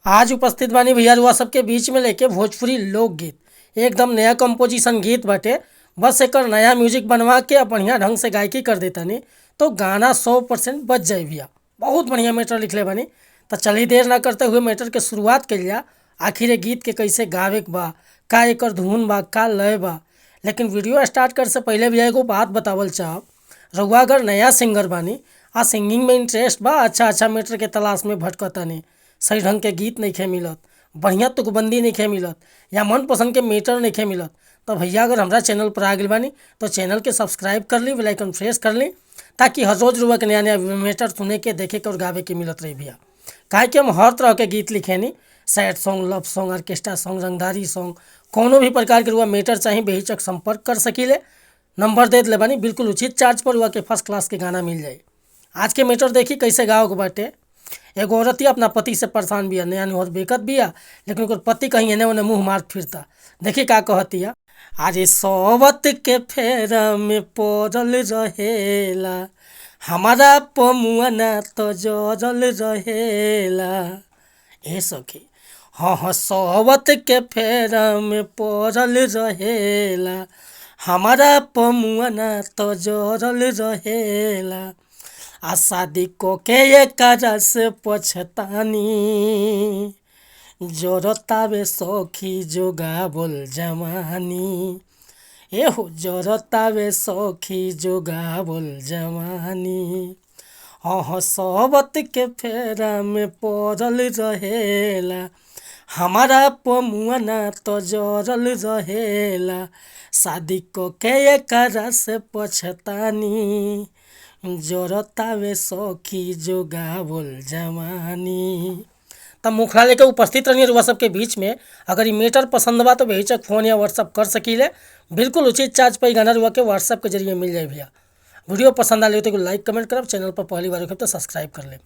आज उपस्थित बानी भैया रुआ सबके बीच में लेके भोजपुरी लोकगीत। एकदम नया कंपोजिशन गीत बाटे। बस एकर नया म्यूजिक बनवा के बढ़िया ढंग से गायकी कर देतानी तो गाना 100% बच जाए भैया। बहुत बढ़िया मैटर लिखले बानी। तो चलिए देर ना करते हुए मैटर के शुरुआत कर लिया। आखिर ये गीत के कैसे गावे के बा, का एकर धुन बा, का लय बा। लेकिन वीडियो स्टार्ट कर से पहले भैया एगो बात बतावल चाहब। रउआ अगर नया सिंगर बानी आ सिंगिंग में इंटरेस्ट बा, अच्छा मैटर के तलाश में भटकतानी, सही ढंग के गीत नहीं खे मिलत, बढ़िया तुकबंदी नहीं खे मिलत, या मन पसंद के मैटर नहीं खे मिलत, तो भैया अगर हमारा चैनल पर आ गई बानी तो चैनल के सब्सक्राइब कर ली, बेल आइकन प्रेस कर ली, ताकि हर रोज रुआ के नया नया मैटर सुने के, देखे के और गावे के मिलत रही भैया। काहे कि हम हर तरह के गीत लिखेनी, sad song, love song, orchestra song, रंगदारी सॉन्ग, कोनो भी प्रकार के रुआ मैटर चाहिए बेहिचक संपर्क कर सकीले। नंबर दे दिले बानी, बिल्कुल उचित चार्ज पर रुआ के फर्स्ट क्लास के गाना मिल जाए। आज के मैटर देखी कैसे गाओ के बाटे। एगो औरतिया अपना पति से परेशान बिया, नया नोहर बेकत बिया, लेकिन ओकर पति कहीं एने ओने मुँह मार फिरता। देखी का कहतिया। अरे सोवत के फेरा में पड़ल रहेला, हमारा पमुआना तो जरल रहेला। ए सखी, हाँ सोवत के फेरा में पड़ल रहेला, हमारा पमुआना तो जरल रहेला। आ शादी को के एकरा से पछतानी, जरतावे सखी जोगावल जवानी। एहो जरतावे सखी जोगावल जवानी। हाँ सोबत के फेरा में पड़ल रहेला, हमारा पमुआना तो जरल रहेला। शादी को के एकरा से पछतानी, जरतावे सखी जोगावल जवानी। तब मुखला लेकर उपस्थित रहिए रुआ सबके बीच में। अगर ये मैटर पसंद बा तो बेहिचक फ़ोन या व्हाट्सअप कर सकीले। बिल्कुल उचित चार्ज पर गाना रुआ के व्हाट्सअप के जरिए मिल जाए भैया। वीडियो पसंद आ ले तो लाइक कमेंट करब, चैनल पर पहली बार हो तो सब्सक्राइब कर ले।